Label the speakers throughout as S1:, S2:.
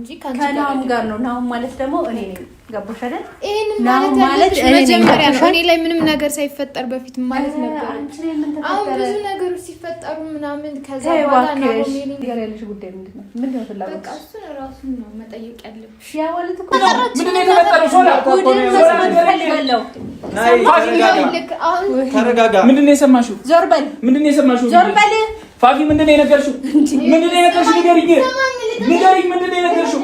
S1: እንጂ ከናም ጋር ነው። ናም ማለት ደግሞ እኔ ነኝ። ገባሽ አይደል?
S2: ይሄን ማለት መጀመሪያ ነው እኔ ላይ ምንም ነገር ሳይፈጠር በፊት ማለት ነበር። አሁን ብዙ ነገሮች ሲፈጠሩ ምናምን ከዛ በኋላ ነው ምን
S1: ያለሽ ጉዳይ ምንድነው? ምንድነው ፍላጎት?
S2: በቃ እሱ ራሱን ነው መጠየቅ ያለብሽ።
S1: ያ ማለት እኮ
S3: ምንድነው የተፈጠረው? ሶላ ተረጋጋ። ምንድነው የሰማሽው?
S1: ዞር በል።
S3: ምንድነው የሰማሽው?
S1: ዞር በል።
S3: ፋፊ ምንድነው የነገርሽው? ምንድነው የነገርሽው? ንገሪኝ። ምንድነው የነገርሽው?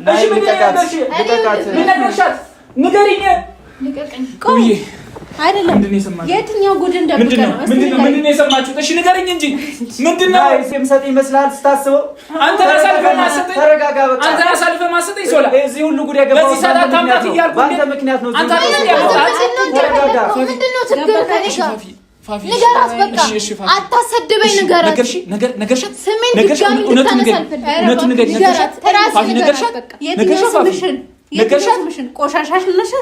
S3: እሺ ምንድነው የነገርሽው? ምን ነገርሻት? ንገሪኝ። ቆይ
S1: አይደለም የትኛው ጉድ እንደምቀር ነው?
S3: ምንድነው የሰማችሁት? እሺ ንገሪኝ እንጂ ምንድነው
S4: የምሰጥ ይመስላል ስታስበው?
S3: አንተ አሳልፈህ ማሰጠኝ።
S4: ተረጋጋ በቃ።
S3: አንተ አሳልፈህ ማሰጠኝ። ሶላ
S4: እዚህ ሁሉ ጉድ ያገባው
S3: በዚህ ሰዓት አታምጣት እያልኩ
S4: አንተ ምክንያት ነው።
S1: አንተ ተረጋጋ። ምንድነው ችግር ከኔ ጋር? ንገራት በቃ አታሰድበኝ።
S3: ነገርሻት
S1: ስሜን ድጋሚ
S3: ነገርሻት
S1: ቆሻሻሽ ነሽ።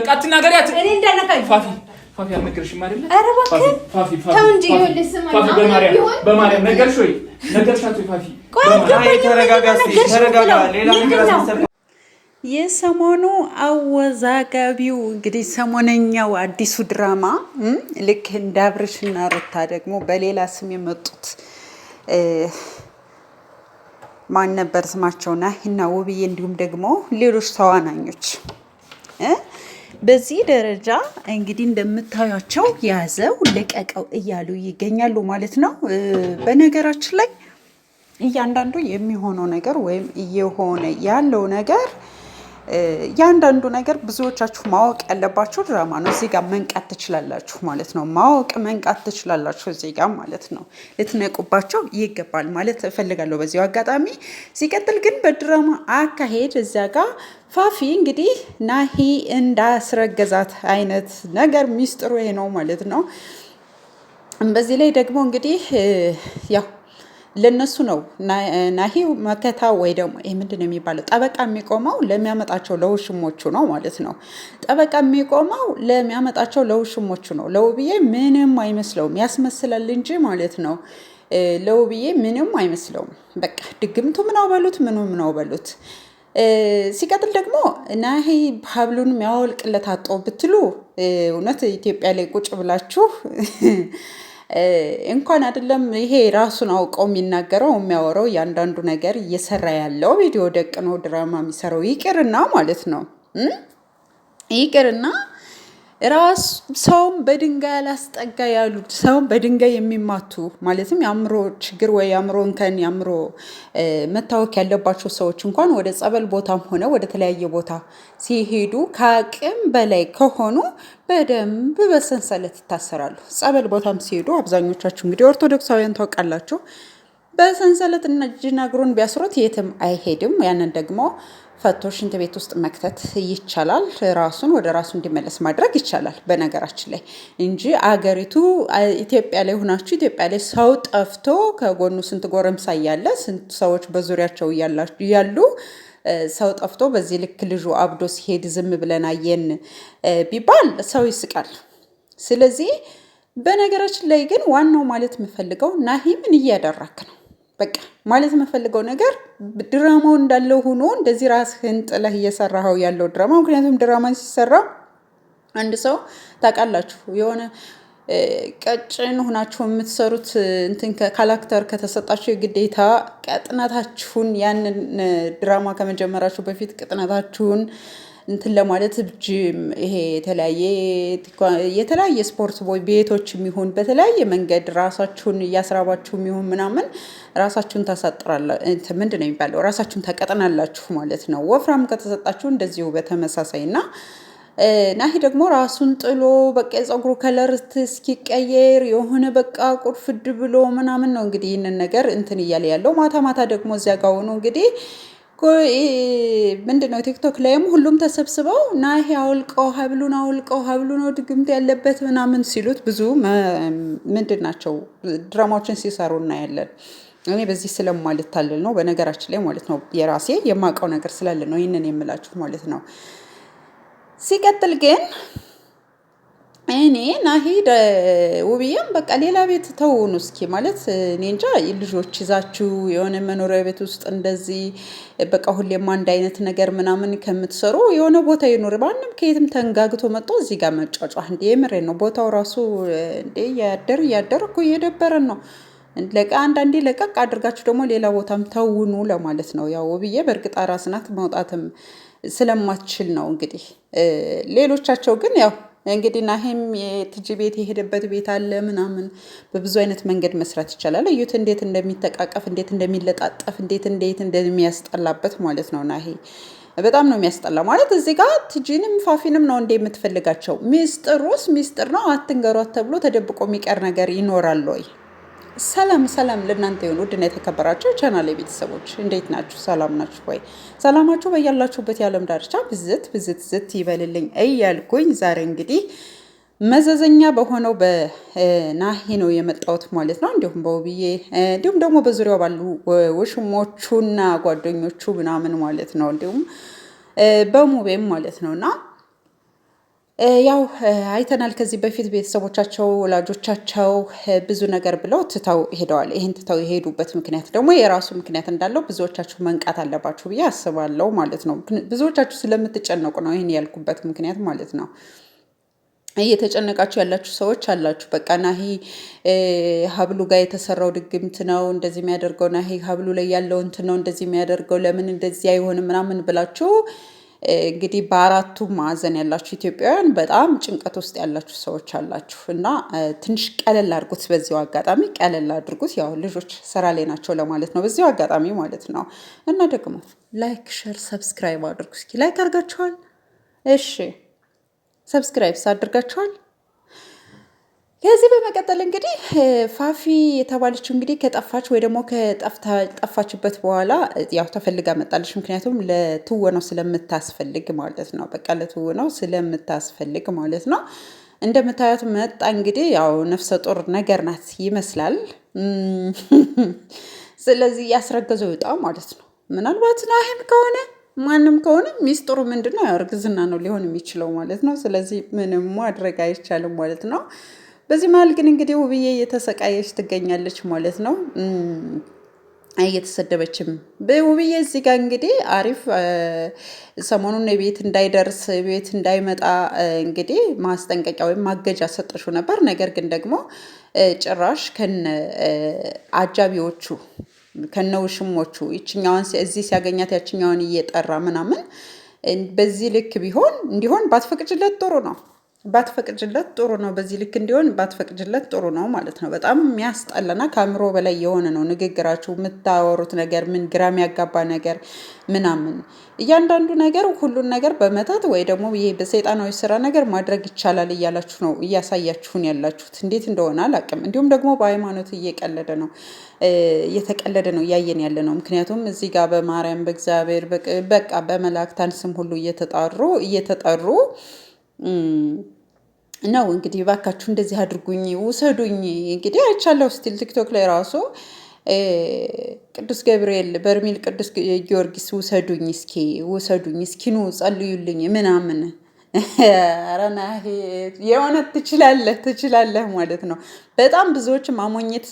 S3: አትናገሪያት። ፋፊ አልነገርሽም አይደለ? ኧረ እባክህ ተው እንጂ። ፋፊ በማርያም ነገርሽ ወይ? ነገርሻት ወይ? ፋፊ
S4: ተረጋጋ። ሌላ ነገር አሰብ
S5: የሰሞኑ አወዛጋቢው እንግዲህ ሰሞነኛው አዲሱ ድራማ ልክ እንደ አብርሽና ሩታ ደግሞ በሌላ ስም የመጡት ማን ነበር ስማቸው? ናሂና ውብዬ እንዲሁም ደግሞ ሌሎች ተዋናኞች በዚህ ደረጃ እንግዲህ እንደምታዩቸው ያዘው ለቀቀው እያሉ ይገኛሉ ማለት ነው። በነገራችን ላይ እያንዳንዱ የሚሆነው ነገር ወይም እየሆነ ያለው ነገር ያንዳንዱ ነገር ብዙዎቻችሁ ማወቅ ያለባችሁ ድራማ ነው። እዚህ ጋር መንቃት ትችላላችሁ ማለት ነው። ማወቅ መንቃት ትችላላችሁ እዚህ ጋር ማለት ነው። ልትነቁባቸው ይገባል ማለት እፈልጋለሁ በዚሁ አጋጣሚ። ሲቀጥል ግን በድራማ አካሄድ እዚያ ጋር ፋፊ እንግዲህ ናሂ እንዳስረገዛት አይነት ነገር ሚስጥሩ ይሄ ነው ማለት ነው። በዚህ ላይ ደግሞ እንግዲህ ያው ለነሱ ነው ናሂ መከታ ወይ ደግሞ ይሄ ምንድነው የሚባለው ጠበቃ የሚቆመው ለሚያመጣቸው ለውሽሞቹ ነው ማለት ነው። ጠበቃ የሚቆመው ለሚያመጣቸው ለውሽሞቹ ነው። ለውብዬ ምንም አይመስለውም ያስመስላል እንጂ ማለት ነው። ለውብዬ ምንም አይመስለውም። በቃ ድግምቱ ምናው በሉት ምናው በሉት። ሲቀጥል ደግሞ ናሂ ሀብሉን የሚያወልቅለት አጦ ብትሉ እውነት ኢትዮጵያ ላይ ቁጭ ብላችሁ እንኳን አይደለም ይሄ ራሱን አውቀው የሚናገረው የሚያወራው ያንዳንዱ ነገር እየሰራ ያለው ቪዲዮ ደቅኖ ድራማ የሚሰራው ይቅርና ማለት ነው። ይቅርና ራስ ሰውም በድንጋይ አላስጠጋ ያሉት ሰውም በድንጋይ የሚማቱ ማለትም የአእምሮ ችግር ወይ የአእምሮ እንከን የአእምሮ መታወክ ያለባቸው ሰዎች እንኳን ወደ ጸበል ቦታም ሆነ ወደ ተለያየ ቦታ ሲሄዱ ከአቅም በላይ ከሆኑ በደንብ በሰንሰለት ይታሰራሉ። ጸበል ቦታም ሲሄዱ አብዛኞቻችሁ እንግዲህ ኦርቶዶክሳውያን ታውቃላችሁ። በሰንሰለት እና እጅና እግሩን ቢያስሩት የትም አይሄድም። ያንን ደግሞ ፈቶ ሽንት ቤት ውስጥ መክተት ይቻላል። ራሱን ወደ ራሱ እንዲመለስ ማድረግ ይቻላል በነገራችን ላይ እንጂ አገሪቱ ኢትዮጵያ ላይ ሆናችሁ ኢትዮጵያ ላይ ሰው ጠፍቶ ከጎኑ ስንት ጎረምሳ እያለ ስንት ሰዎች በዙሪያቸው እያሉ ሰው ጠፍቶ በዚህ ልክ ልጁ አብዶ ሲሄድ ዝም ብለን አየን ቢባል ሰው ይስቃል። ስለዚህ በነገራችን ላይ ግን ዋናው ማለት የምፈልገው ናሂ ምን እያደረክ ነው? በቃ ማለት የምፈልገው ነገር ድራማው እንዳለው ሆኖ እንደዚህ ራስህን ጥለህ እየሰራኸው ያለው ድራማ። ምክንያቱም ድራማ ሲሰራ አንድ ሰው ታውቃላችሁ የሆነ ቀጭን ሆናችሁ የምትሰሩት እንትን ካራክተር ከተሰጣችሁ የግዴታ ቅጥነታችሁን ያንን ድራማ ከመጀመራችሁ በፊት ቅጥነታችሁን እንትን ለማለት ጅም ይሄ የተለያየ ስፖርት ቤቶች የሚሆን በተለያየ መንገድ ራሳችሁን እያስራባችሁ የሚሆን ምናምን ራሳችሁን ታሳጥራላችሁ። ምንድን ነው የሚባለው? ራሳችሁን ተቀጥናላችሁ ማለት ነው። ወፍራም ከተሰጣችሁ እንደዚሁ በተመሳሳይና ናሂ ደግሞ ራሱን ጥሎ በቃ የፀጉሩ ከለር እስኪቀየር የሆነ በቃ ቁርፍድ ብሎ ምናምን ነው እንግዲህ ይህንን ነገር እንትን እያለ ያለው። ማታ ማታ ደግሞ እዚያ ጋር ሆኖ እንግዲህ ምንድነው ቲክቶክ ላይም ሁሉም ተሰብስበው ናሂ አውልቀው ሀብሉ ነው ድግምት ያለበት ምናምን ሲሉት ብዙ ምንድን ናቸው ድራማዎችን ሲሰሩ እናያለን። እኔ በዚህ ስለማልታለል ነው በነገራችን ላይ ማለት ነው። የራሴ የማውቀው ነገር ስላለ ነው ይህንን የምላችሁ ማለት ነው። ሲቀጥል ግን እኔ ናሂ ውብዬም በቃ ሌላ ቤት ተውኑ እስኪ ማለት እኔ እንጃ ልጆች ይዛችሁ የሆነ መኖሪያ ቤት ውስጥ እንደዚህ በቃ ሁሌም አንድ አይነት ነገር ምናምን ከምትሰሩ የሆነ ቦታ ይኖር። ማንም ከየትም ተንጋግቶ መጥቶ እዚህ ጋር መጫጫህ እንዴ የምሬን ነው። ቦታው ራሱ እንዴ እያደር እኮ እየደበረን ነው። አንዳንዴ ለቀቅ አድርጋችሁ ደግሞ ሌላ ቦታም ተውኑ ለማለት ነው። ያው ውብዬ በእርግጥ አራስ ናት፣ መውጣትም ስለማትችል ነው እንግዲህ። ሌሎቻቸው ግን ያው እንግዲህ ናሂም የትጂ ቤት የሄደበት ቤት አለ ምናምን በብዙ አይነት መንገድ መስራት ይቻላል። እዩት እንዴት እንደሚተቃቀፍ እንዴት እንደሚለጣጠፍ እንዴት እንደሚያስጠላበት ማለት ነው። ናሂ በጣም ነው የሚያስጠላ ማለት እዚህ ጋር ትጂንም ፋፊንም ነው እንደ የምትፈልጋቸው። ሚስጥሩስ ሚስጥር ነው አትንገሯት ተብሎ ተደብቆ የሚቀር ነገር ይኖራል ወይ? ሰላም ለእናንተ ይሁን ውድና የተከበራችሁ ቻናል ቤተሰቦች እንዴት ናችሁ? ሰላም ናችሁ ወይ? ሰላማችሁ በያላችሁበት የዓለም ዳርቻ ብዝት ይበልልኝ እያልኩኝ ዛሬ እንግዲህ መዘዘኛ በሆነው በናሂ ነው የመጣሁት ማለት ነው። እንዲሁም በውብዬ እንዲሁም ደግሞ በዙሪያው ባሉ ውሽሞቹና ጓደኞቹ ምናምን ማለት ነው። እንዲሁም በሙቤም ማለት ነውና ያው አይተናል። ከዚህ በፊት ቤተሰቦቻቸው ወላጆቻቸው ብዙ ነገር ብለው ትተው ሄደዋል። ይህን ትተው የሄዱበት ምክንያት ደግሞ የራሱ ምክንያት እንዳለው ብዙዎቻችሁ መንቃት አለባችሁ ብዬ አስባለሁ ማለት ነው። ብዙዎቻችሁ ስለምትጨነቁ ነው ይህን ያልኩበት ምክንያት ማለት ነው። እየተጨነቃችሁ ያላችሁ ሰዎች አላችሁ። በቃ ናሂ ሀብሉ ጋር የተሰራው ድግምት ነው እንደዚህ የሚያደርገው፣ ናሂ ሀብሉ ላይ ያለው እንትን ነው እንደዚህ የሚያደርገው፣ ለምን እንደዚህ አይሆንም ምናምን ብላችሁ እንግዲህ በአራቱ ማዕዘን ያላችሁ ኢትዮጵያውያን በጣም ጭንቀት ውስጥ ያላችሁ ሰዎች አላችሁ እና ትንሽ ቀለል አድርጉት። በዚሁ አጋጣሚ ቀለል አድርጉት። ያው ልጆች ስራ ላይ ናቸው ለማለት ነው በዚሁ አጋጣሚ ማለት ነው። እና ደግሞ ላይክ፣ ሼር፣ ሰብስክራይብ አድርጉ። እስኪ ላይክ አድርጋችኋል? እሺ ሰብስክራይብ አድርጋችኋል? ከዚህ በመቀጠል እንግዲህ ፋፊ የተባለችው እንግዲህ ከጠፋች ወይ ደግሞ ከጠፋችበት በኋላ ያው ተፈልጋ መጣለች። ምክንያቱም ለትወናው ስለምታስፈልግ ማለት ነው። በቃ ለትወናው ስለምታስፈልግ ማለት ነው። እንደምታዩት መጣ እንግዲህ ያው ነፍሰ ጡር ነገር ናት ይመስላል። ስለዚህ ያስረገዘው ይውጣ ማለት ነው። ምናልባት ናሂም ከሆነ ማንም ከሆነ ሚስጥሩ ምንድነው? ያው እርግዝና ነው ሊሆን የሚችለው ማለት ነው። ስለዚህ ምንም ማድረግ አይቻልም ማለት ነው። በዚህ መሀል ግን እንግዲህ ውብዬ እየተሰቃየች ትገኛለች ማለት ነው። እየተሰደበችም ውብዬ እዚህ ጋር እንግዲህ አሪፍ ሰሞኑን ቤት እንዳይደርስ ቤት እንዳይመጣ እንግዲህ ማስጠንቀቂያ ወይም ማገጃ ሰጠሽው ነበር። ነገር ግን ደግሞ ጭራሽ ከነ አጃቢዎቹ ከነ ውሽሞቹ ይችኛዋን እዚህ ሲያገኛት ያችኛዋን እየጠራ ምናምን በዚህ ልክ ቢሆን እንዲሆን ባትፈቅጅለት ጥሩ ነው። ባትፈቅጅለት ጥሩ ነው። በዚህ ልክ እንዲሆን ባትፈቅጅለት ጥሩ ነው ማለት ነው። በጣም የሚያስጠላና ከአእምሮ በላይ የሆነ ነው ንግግራችሁ፣ የምታወሩት ነገር ምን ግራም ያጋባ ነገር ምናምን እያንዳንዱ ነገር ሁሉን ነገር በመተት ወይ ደግሞ ይሄ በሰይጣናዊ ስራ ነገር ማድረግ ይቻላል እያላችሁ ነው እያሳያችሁን ያላችሁት። እንዴት እንደሆነ አላውቅም። እንዲሁም ደግሞ በሃይማኖት እየተቀለደ ነው እያየን ያለ ነው። ምክንያቱም እዚህ ጋር በማርያም በእግዚአብሔር በቃ በመላእክታን ስም ሁሉ እየተጠሩ ነው እንግዲህ ባካችሁ እንደዚህ አድርጉኝ ውሰዱኝ። እንግዲህ አይቻለሁ ስቲል ቲክቶክ ላይ ራሱ ቅዱስ ገብርኤል በርሜል ቅዱስ ጊዮርጊስ ውሰዱኝ እስኪ ኑ ጸልዩልኝ ምናምን። ኧረ ናሂ የእውነት ትችላለህ ማለት ነው። በጣም ብዙዎች ማሞኘት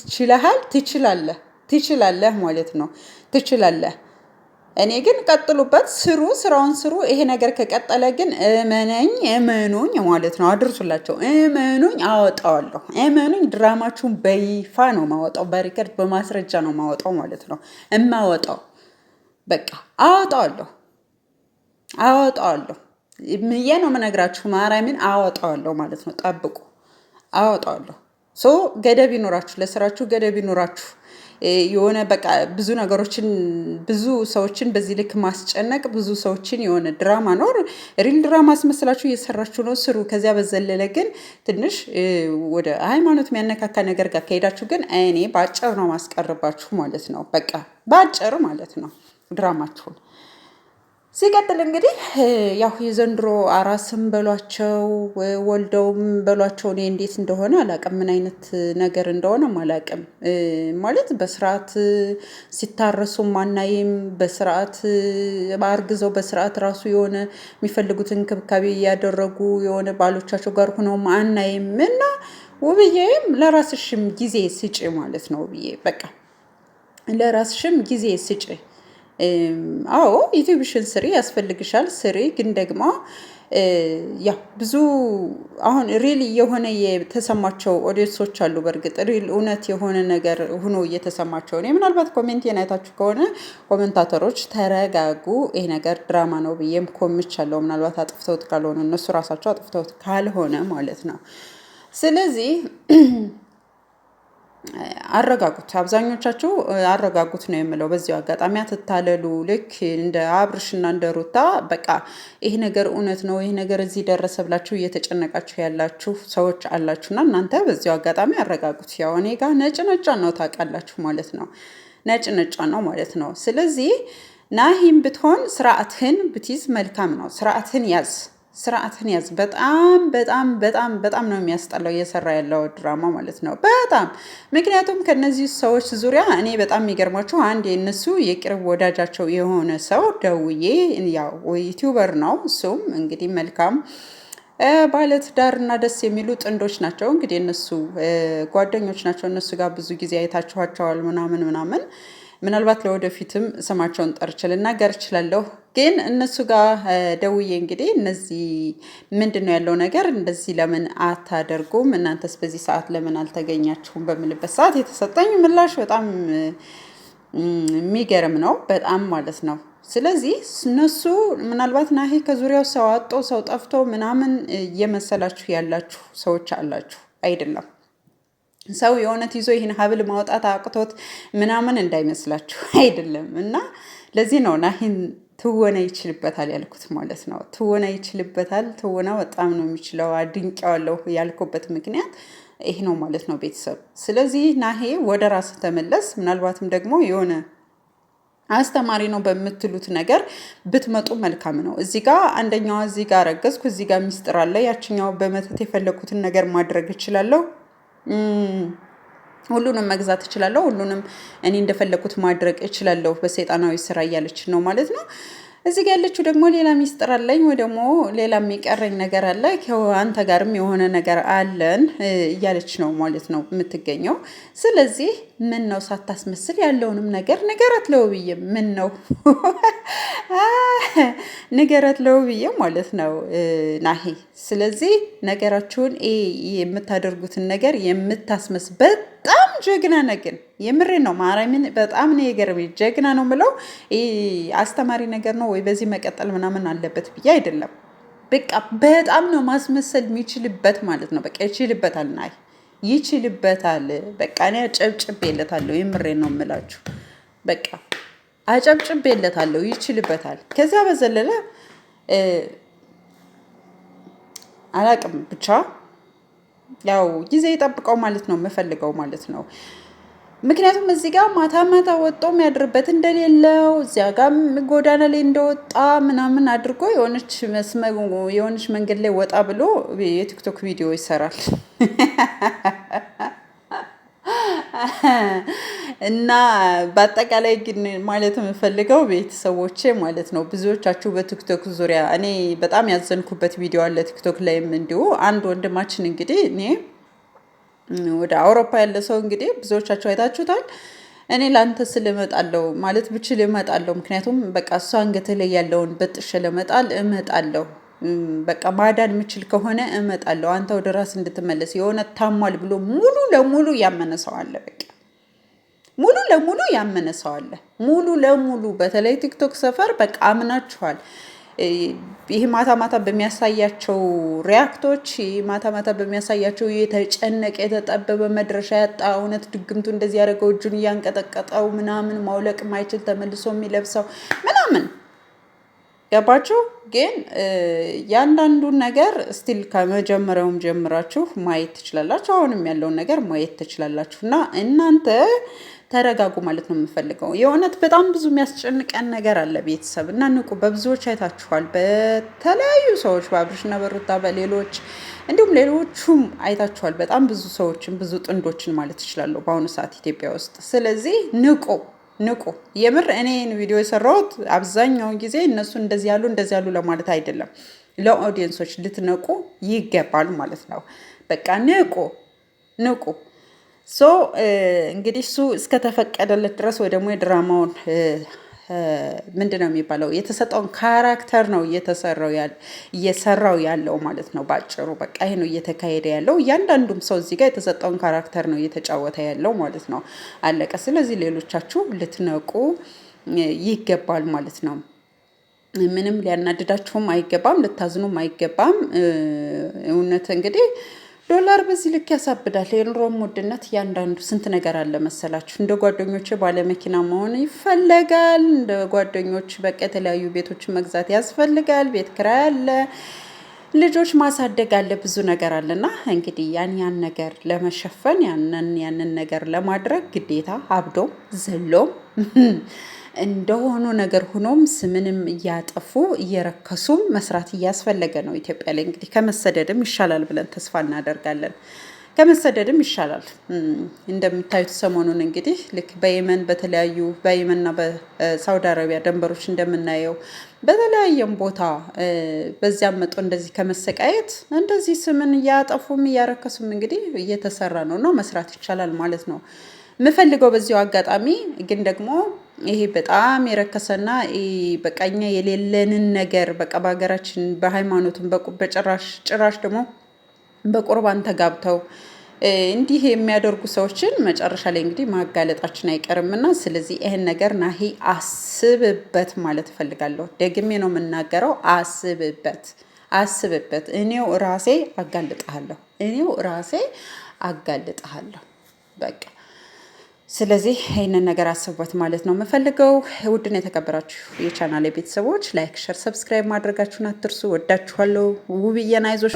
S5: ትችላለህ ማለት ነው። ትችላለህ። እኔ ግን ቀጥሉበት፣ ስራውን ስሩ። ይሄ ነገር ከቀጠለ ግን እመኑኝ ማለት ነው። አድርሱላቸው። እመኑኝ፣ አወጣዋለሁ። እመኑኝ፣ ድራማችሁን በይፋ ነው ማወጣው፣ በሪከርድ በማስረጃ ነው ማወጣው ማለት ነው። እማወጣው በቃ አወጣዋለሁ ምዬ ነው የምነግራችሁ። ማርያምን አወጣዋለሁ ማለት ነው። ጠብቁ፣ አወጣዋለሁ። ገደብ ይኖራችሁ፣ ለስራችሁ ገደብ ይኖራችሁ። የሆነ በቃ ብዙ ነገሮችን ብዙ ሰዎችን በዚህ ልክ ማስጨነቅ ብዙ ሰዎችን የሆነ ድራማ ነው ሪል ድራማ አስመስላችሁ እየሰራችሁ ነው፣ ስሩ። ከዚያ በዘለለ ግን ትንሽ ወደ ሃይማኖት የሚያነካካ ነገር ጋር ከሄዳችሁ ግን እኔ በአጭር ነው ማስቀርባችሁ ማለት ነው። በቃ በአጭር ማለት ነው ድራማችሁን። ሲቀጥል እንግዲህ ያው የዘንድሮ አራስም በሏቸው ወልደውም በሏቸው እኔ እንዴት እንደሆነ አላቅም፣ ምን አይነት ነገር እንደሆነ አላቅም። ማለት በስርዓት ሲታረሱ ማናይም፣ በስርዓት አርግዘው በስርዓት ራሱ የሆነ የሚፈልጉትን እንክብካቤ እያደረጉ የሆነ ባሎቻቸው ጋር ሆነው ማናይም። እና ውብዬም ለራስሽም ጊዜ ስጪ ማለት ነው ውብዬ፣ በቃ ለራስሽም ጊዜ ስጪ። አዎ ዩቲዩብሽን ስሪ፣ ያስፈልግሻል፣ ስሪ። ግን ደግሞ ያው ብዙ አሁን ሪል የሆነ የተሰማቸው ኦዲየንሶች አሉ። በእርግጥ ሪል እውነት የሆነ ነገር ሆኖ እየተሰማቸው ነው። ምናልባት ኮሜንቴን አይታችሁ ከሆነ ኮሜንታተሮች ተረጋጉ፣ ይሄ ነገር ድራማ ነው ብዬም ኮምቻለሁ። ምናልባት አጥፍተውት ካልሆነ እነሱ ራሳቸው አጥፍተውት ካልሆነ ማለት ነው። ስለዚህ አረጋጉት፣ አብዛኞቻችሁ አረጋጉት ነው የምለው። በዚሁ አጋጣሚ አትታለሉ። ልክ እንደ አብርሽና እንደ ሩታ በቃ ይሄ ነገር እውነት ነው፣ ይሄ ነገር እዚህ ደረሰ ብላችሁ እየተጨነቃችሁ ያላችሁ ሰዎች አላችሁና እናንተ በዚሁ አጋጣሚ አረጋጉት። ያው እኔ ጋር ነጭ ነጫ ነው ታውቃላችሁ ማለት ነው፣ ነጭ ነጫ ነው ማለት ነው። ስለዚህ ናሂም ብትሆን ስርዓትህን ብትይዝ መልካም ነው። ስርዓትህን ያዝ፣ ስርዓትን ያዝ። በጣም በጣም በጣም በጣም ነው የሚያስጠላው እየሰራ ያለው ድራማ ማለት ነው። በጣም ምክንያቱም ከነዚህ ሰዎች ዙሪያ እኔ በጣም የሚገርማቸው አንድ የነሱ የቅርብ ወዳጃቸው የሆነ ሰው ደውዬ፣ ያው ዩቲዩበር ነው እሱም እንግዲህ መልካም ባለትዳርና ደስ የሚሉ ጥንዶች ናቸው። እንግዲህ እነሱ ጓደኞች ናቸው። እነሱ ጋር ብዙ ጊዜ አይታችኋቸዋል ምናምን ምናምን። ምናልባት ለወደፊትም ስማቸውን ጠርቼ ልናገር እችላለሁ። ግን እነሱ ጋር ደውዬ እንግዲህ እነዚህ ምንድን ነው ያለው ነገር፣ እንደዚህ ለምን አታደርጉም እናንተስ በዚህ ሰዓት ለምን አልተገኛችሁም በምልበት ሰዓት የተሰጠኝ ምላሽ በጣም የሚገርም ነው፣ በጣም ማለት ነው። ስለዚህ እነሱ ምናልባት ናሂ ከዙሪያው ሰው አጦ ሰው ጠፍቶ ምናምን እየመሰላችሁ ያላችሁ ሰዎች አላችሁ። አይደለም፣ ሰው የእውነት ይዞ ይህን ሀብል ማውጣት አቅቶት ምናምን እንዳይመስላችሁ አይደለም። እና ለዚህ ነው ናሂን ትወና ይችልበታል ያልኩት ማለት ነው። ትወና ይችልበታል፣ ትወና በጣም ነው የሚችለው፣ አድንቄዋለሁ ያልኩበት ምክንያት ይህ ነው ማለት ነው ቤተሰብ። ስለዚህ ናሂ ወደ ራስ ተመለስ። ምናልባትም ደግሞ የሆነ አስተማሪ ነው በምትሉት ነገር ብትመጡ መልካም ነው። እዚህ ጋር አንደኛዋ እዚህ ጋር ረገዝኩ፣ እዚህ ጋር ሚስጥር አለ፣ ያችኛው በመተት የፈለኩትን ነገር ማድረግ እችላለሁ፣ ሁሉንም መግዛት እችላለሁ፣ ሁሉንም እኔ እንደፈለኩት ማድረግ እችላለሁ በሰይጣናዊ ስራ እያለች ነው ማለት ነው። እዚህ ጋር ያለችው ደግሞ ሌላ ሚስጥር አለኝ ወይ ደግሞ ሌላ የሚቀረኝ ነገር አለ፣ አንተ ጋርም የሆነ ነገር አለን እያለች ነው ማለት ነው የምትገኘው። ስለዚህ ምን ነው ሳታስመስል ያለውንም ነገር ንገራት ለውብዬ። ምን ነው ንገራት ለውብዬ ማለት ነው ናሂ። ስለዚህ ነገራችሁን የምታደርጉትን ነገር የምታስመስ በጣም ጀግና ነግን፣ የምሬ ነው ማርያምን፣ በጣም ነው የገረመኝ። ጀግና ነው ምለው አስተማሪ ነገር ነው ወይ በዚህ መቀጠል ምናምን አለበት ብዬ አይደለም። በቃ በጣም ነው ማስመሰል የሚችልበት ማለት ነው። በቃ ይችልበታል ናሂ ይችልበታል። በቃ እኔ አጨብጭቤለታለሁ፣ የምሬ ነው የምላችሁ። በቃ አጨብጭቤለታለሁ፣ ይችልበታል። ከዚያ በዘለለ አላቅም ብቻ ያው ጊዜ ይጠብቀው ማለት ነው የምፈልገው ማለት ነው። ምክንያቱም እዚህ ጋር ማታ ማታ ወጦ የሚያድርበት እንደሌለው እዚያ ጋር ጎዳና ላይ እንደወጣ ምናምን አድርጎ የሆነች መንገድ ላይ ወጣ ብሎ የቲክቶክ ቪዲዮ ይሰራል እና በአጠቃላይ ግን ማለት የምፈልገው ቤተሰቦቼ ማለት ነው ብዙዎቻችሁ በቲክቶክ ዙሪያ እኔ በጣም ያዘንኩበት ቪዲዮ አለ ቲክቶክ ላይም እንዲሁ አንድ ወንድማችን እንግዲህ እኔ ወደ አውሮፓ ያለ ሰው እንግዲህ ብዙዎቻችሁ አይታችሁታል። እኔ ላንተ ስል እመጣለሁ ማለት ብችል እመጣለሁ፣ ምክንያቱም በቃ እሷ አንገትህ ላይ ያለውን በጥሽ ለመጣል እመጣለሁ፣ በቃ ማዳን የምችል ከሆነ እመጣለሁ፣ አንተ ወደ ራስ እንድትመለስ የሆነ ታሟል ብሎ ሙሉ ለሙሉ ያመነ ሰው አለ። በቃ ሙሉ ለሙሉ ያመነ ሰው አለ፣ ሙሉ ለሙሉ በተለይ ቲክቶክ ሰፈር በቃ አምናችኋል። ይህ ማታ ማታ በሚያሳያቸው ሪያክቶች፣ ማታ ማታ በሚያሳያቸው የተጨነቀ የተጠበበ መድረሻ ያጣ እውነት ድግምቱ እንደዚህ ያደረገው እጁን እያንቀጠቀጠው ምናምን ማውለቅ ማይችል ተመልሶ የሚለብሰው ምናምን ገባችሁ። ግን ያንዳንዱን ነገር ስቲል ከመጀመሪያውም ጀምራችሁ ማየት ትችላላችሁ። አሁንም ያለውን ነገር ማየት ትችላላችሁ። እና እናንተ ተረጋጉ ማለት ነው የምፈልገው። የእውነት በጣም ብዙ የሚያስጨንቀን ነገር አለ ቤተሰብ እና ንቁ። በብዙዎች አይታችኋል፣ በተለያዩ ሰዎች በአብርሽና በሩታ በሌሎች እንዲሁም ሌሎቹም አይታችኋል። በጣም ብዙ ሰዎችን ብዙ ጥንዶችን ማለት ይችላለሁ በአሁኑ ሰዓት ኢትዮጵያ ውስጥ። ስለዚህ ንቁ። የምር እኔን ቪዲዮ የሰራሁት አብዛኛውን ጊዜ እነሱ እንደዚህ ያሉ ለማለት አይደለም፣ ለኦዲየንሶች ልትነቁ ይገባል ማለት ነው። በቃ ንቁ። ሶ እንግዲህ እሱ እስከተፈቀደለት ድረስ ወይ ደግሞ የድራማውን ምንድን ነው የሚባለው የተሰጠውን ካራክተር ነው እየሰራው ያለው ማለት ነው። ባጭሩ በቃ ይሄ ነው እየተካሄደ ያለው። እያንዳንዱም ሰው እዚህ ጋር የተሰጠውን ካራክተር ነው እየተጫወተ ያለው ማለት ነው። አለቀ። ስለዚህ ሌሎቻችሁ ልትነቁ ይገባል ማለት ነው። ምንም ሊያናድዳችሁም አይገባም፣ ልታዝኑም አይገባም። እውነት እንግዲህ ዶላር በዚህ ልክ ያሳብዳል። የኑሮም ውድነት እያንዳንዱ ስንት ነገር አለ መሰላችሁ። እንደ ጓደኞች ባለመኪና መሆን ይፈለጋል። እንደ ጓደኞች በቃ የተለያዩ ቤቶችን መግዛት ያስፈልጋል። ቤት ኪራይ አለ፣ ልጆች ማሳደግ አለ፣ ብዙ ነገር አለና እንግዲህ ያን ነገር ለመሸፈን ያንን ነገር ለማድረግ ግዴታ አብዶም ዘሎም እንደሆኑ ነገር ሆኖም ስምንም እያጠፉ እየረከሱም መስራት እያስፈለገ ነው። ኢትዮጵያ ላይ እንግዲህ ከመሰደድም ይሻላል ብለን ተስፋ እናደርጋለን። ከመሰደድም ይሻላል። እንደምታዩት ሰሞኑን እንግዲህ ልክ በየመንና በሳውዲ አረቢያ ደንበሮች እንደምናየው በተለያየም ቦታ በዚያም መጦ እንደዚህ ከመሰቃየት እንደዚህ ስምን እያጠፉም እያረከሱም እንግዲህ እየተሰራ ነው መስራት ይቻላል ማለት ነው። የምፈልገው በዚሁ አጋጣሚ ግን ደግሞ ይሄ በጣም የረከሰና በቃኛ የሌለንን ነገር በቃ በሀገራችን በሃይማኖትም ጭራሽ ደግሞ በቁርባን ተጋብተው እንዲህ የሚያደርጉ ሰዎችን መጨረሻ ላይ እንግዲህ ማጋለጣችን አይቀርምና ስለዚህ ይሄን ነገር ናሂ አስብበት ማለት እፈልጋለሁ። ደግሜ ነው የምናገረው፣ አስብበት። እኔው ራሴ አጋልጣለሁ በቃ። ስለዚህ ይህንን ነገር አስቡበት ማለት ነው የምፈልገው። ውድና የተከበራችሁ የቻናሌ ቤተሰቦች ላይክ፣ ሸር፣ ሰብስክራይብ ማድረጋችሁን አትርሱ። ወዳችኋለሁ። ውብዬን አይዞሽ።